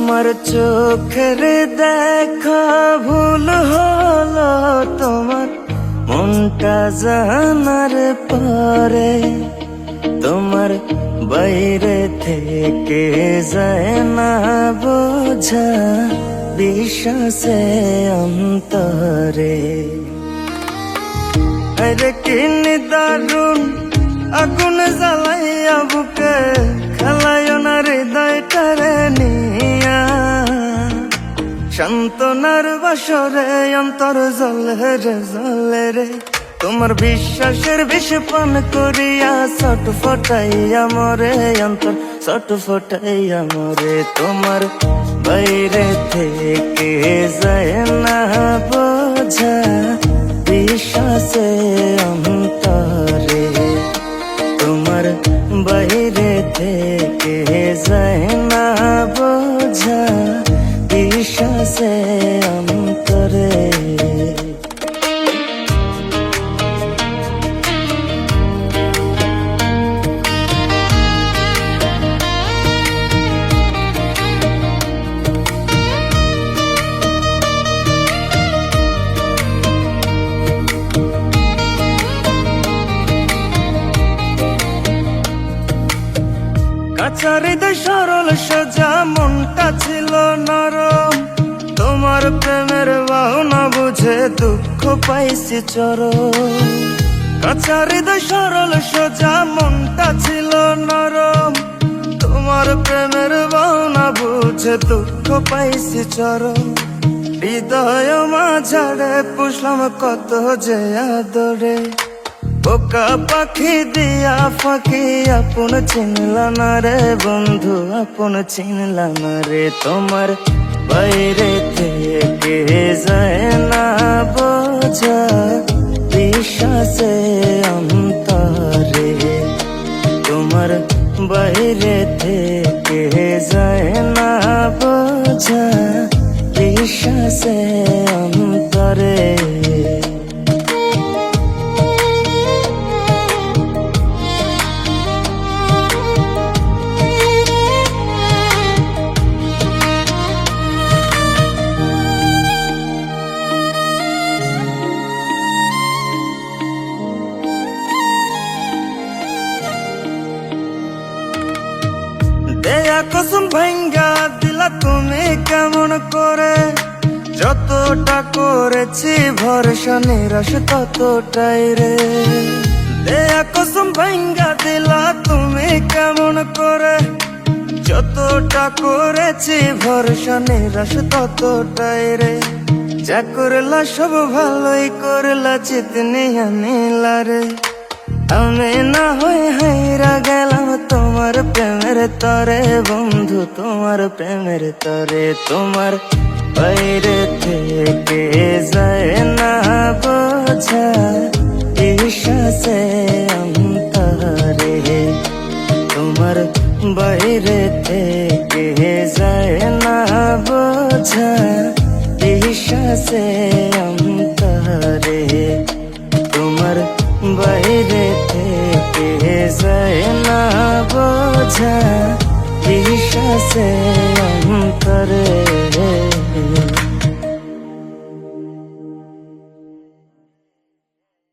তোমার চোখের দেখা ভুল হলো, তোমার মনটা জানার পরে তোমার বাইরে থেকে যায় না বোঝা বিশ্বাসে অন্তরে। আরে কি দারুণ আগুন জ্বালাইয়া বুকে খেলায় না হৃদয়টারে নিয়া, সান্ত্বনার বাসরে অন্তর জলে রে জলে রে। তোমার বিশ্বাসের বিষ পান করিয়া ছট ফটাইয়া মরে অন্তর, ছট ফটাইয়া মরে। তোমার বাইরে থেকে যায় না বোঝা বিশ্বাসে অন্তরে, তোমার বাইরে থেকে যায় না বোঝা বিশ্বাসে অন্তরে। কাঁচা হৃদয় সরল সোজা মনটা ছিল নরম, তোমার প্রেমের ভাবনা বুঝে দুঃখ পাইছি চরম। কাঁচা হৃদয় সরল সোজা মনটা ছিল নরম, তোমার প্রেমের ভাবনা বুঝে দুঃখ পাইছি চরম। হৃদয় মাঝারে পুষলাম কত যে আদরে, বোকা পাখি দিয়া ফাঁকি আপন চিনলা না রে বন্ধু, আপন চিনলা না রে। তোমার বাইরে থেকে যায় না বোঝা বিশ্বাসে অন্তরে, তোমার বাইরে থেকে যায় না বোঝা বিশ্বাসে অন্তরে। দেয়া কসম ভাঙ্গা দিলা তুমি কেমন করে, যতটা করেছি ভরসা নিরাশ ততটাই রে। দেয়া কসম ভাঙ্গা দিলা তুমি কেমন করে, যতটা করেছি ভরসা নিরাশ ততটাই রে। যা করলা সব ভালোই করলা চিতনি আনিলা রে, আমি না হয়ে হাইরা গেলাম তোমার প্রেমের তরে বন্ধু, তোমার প্রেমের তরে। তোমার বাইরে থেকে যায় না বোঝা বিশ্বাসে অন্তরে, তোমার বাইরে থেকে যায় না বোঝা বিশ্বাসে অন্তরে, তোমার বাইরে থেকে যায় না বোঝা বিশ্বাসে অন্তরে।